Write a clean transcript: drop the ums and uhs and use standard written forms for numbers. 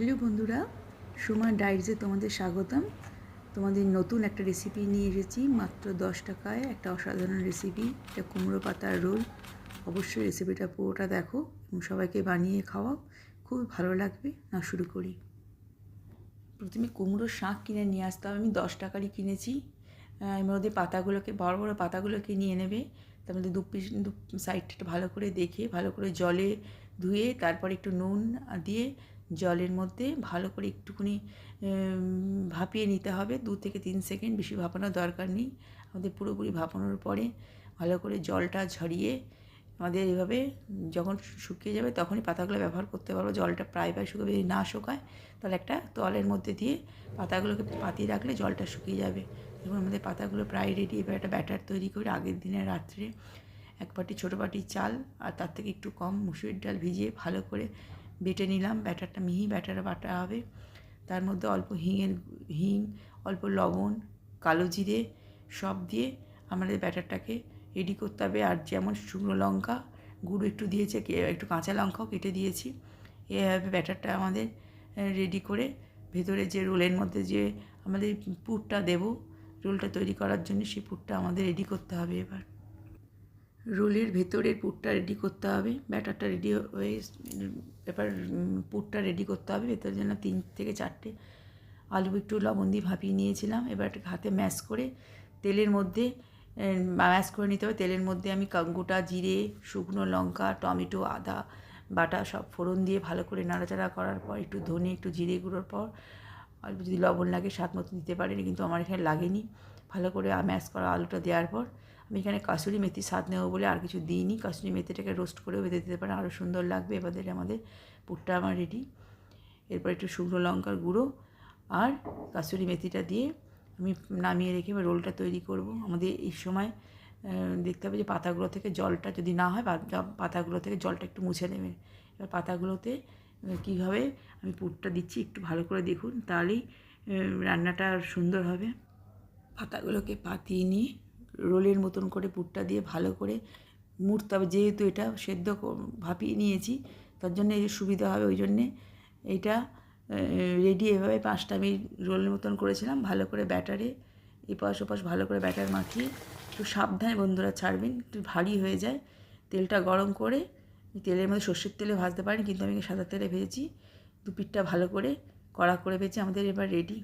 Hello বন্ধুরা, সুমা ডায়েরিতে তোমাদের স্বাগতম। তোমাদের নতুন একটা রেসিপি নিয়ে এসেছি। মাত্র 10 টাকায় একটা অসাধারণ রেসিপি, এটা কুমড়ো পাতার রোল। অবশ্যই রেসিপিটা পুরোটা দেখো এবং সবাইকে বানিয়ে খাওয়াও, খুব ভালো লাগবে। না, শুরু করি। প্রথমে কুমড়োর শাক কিনে নিয়ে আসতে হবে। আমি 10 টাকারই কিনেছি। এর মধ্যে পাতাগুলোকে, বড় বড় পাতাগুলোকে নিয়ে নেবে। তার মধ্যে দু সাইডটা ভালো করে দেখে, ভালো করে জলে ধুয়ে, তারপর একটু নুন দিয়ে জলের মধ্যে ভালো করে একটুখানি ভাপিয়ে নিতে হবে। 2 থেকে 3 সেকেন্ড, বেশি ভাপানোর দরকার নেই। আমাদের পুরোপুরি ভাপানোর পরে ভালো করে জলটা ঝরিয়ে আমাদের এভাবে যখন শুকিয়ে যাবে তখনই পাতাগুলো ব্যবহার করতে পারবো। জলটা প্রায় শুকাবে। যদি না শুকায় তাহলে একটা তোয়ালের মধ্যে দিয়ে পাতাগুলোকে পাতিয়ে রাখলে জলটা শুকিয়ে যাবে। এবং আমাদের পাতাগুলো প্রায় রেডি। এবার একটা ব্যাটার তৈরি করে আগের দিনের রাত্রে 1 বাটি, ছোটো বাটি চাল আর তার থেকে একটু কম মুসুরির ডাল ভিজিয়ে ভালো করে বেটে নিলাম। ব্যাটারটা মিহি ব্যাটারে বাটা হবে। তার মধ্যে অল্প হিং, অল্প লবণ, কালো জিরে সব দিয়ে আমাদের ব্যাটারটাকে রেডি করতে হবে। আর যেমন শুকনো লঙ্কা গুঁড়ো একটু দিয়েছে, একটু কাঁচা লঙ্কাও কেটে দিয়েছি। এভাবে ব্যাটারটা আমাদের রেডি করে ভেতরে যে রোলের মধ্যে যে আমাদের পুরটা দেব, রোলটা তৈরি করার জন্য সেই পুরটা আমাদের রেডি করতে হবে। এবার রোলের ভেতরের পুরটা রেডি করতে হবে। ব্যাটারটা রেডি হয়ে এবার পুরটা রেডি করতে হবে। ভেতরের জন্য 3 থেকে 4টে আলু একটু লবণ দিয়ে ভাপিয়ে নিয়েছিলাম। এবার হাতে ম্যাশ করে তেলের মধ্যে ম্যাশ করে নিতে হবে। তেলের মধ্যে আমি গোটা জিরে, শুকনো লঙ্কা, টমেটো, আদা বাটা সব ফোড়ন দিয়ে ভালো করে নাড়াচাড়া করার পর একটু ধনে, একটু জিরে গুঁড়োর পর অল্প যদি লবণ লাগে স্বাদ মতো দিতে পারেন, কিন্তু আমার এখানে লাগেনি। ভালো করে ম্যাশ করা আলুটা দেওয়ার পর আমি এখানে কাসুরি মেথি স্বাদ নেব বলে আর কিছু দিইনি। কাসুরি মেথিটাকে রোস্ট করেও বেঁধে দিতে পারেন, আরও সুন্দর লাগবে। এবারে আমাদের পুরটা আমার রেডি। এরপর একটু শুকনো লঙ্কার গুঁড়ো আর কাসুরি মেথিটা দিয়ে আমি নামিয়ে রেখে এবার রোলটা তৈরি করব। আমাদের এই সময় দেখতে হবে যে পাতাগুলো থেকে জলটা, যদি না হয় পাতাগুলো থেকে জলটা একটু মুছে নেবেন। এবার পাতাগুলোতে কীভাবে আমি পুরটা দিচ্ছি একটু ভালো করে দেখুন, তাহলেই রান্নাটা সুন্দর হবে। পাতাগুলোকে পাতিয়ে নিয়ে রোলের মতন করে পুরটা দিয়ে ভালো করে মুড়তে হবে। যেহেতু এটা সেদ্ধ ভাপিয়ে নিয়েছি, তার জন্য এই সুবিধা হবে, ওই জন্যে এইটা রেডি। এভাবে 5টা আমি রোলের মতন করেছিলাম। ভালো করে ব্যাটারে এপাশ ওপাশ ভালো করে ব্যাটার মাখিয়ে একটু সাবধানে বন্ধুরা ছাড়বেন, একটু ভারী হয়ে যায়। তেলটা গরম করে তেলের মধ্যে সর্ষের তেলে ভাজতে পারেন, কিন্তু আমি সাদা তেলে ভেজেছি। 2 পিঠটা ভালো করে কড়া করে ভেজে আমাদের এবার রেডি।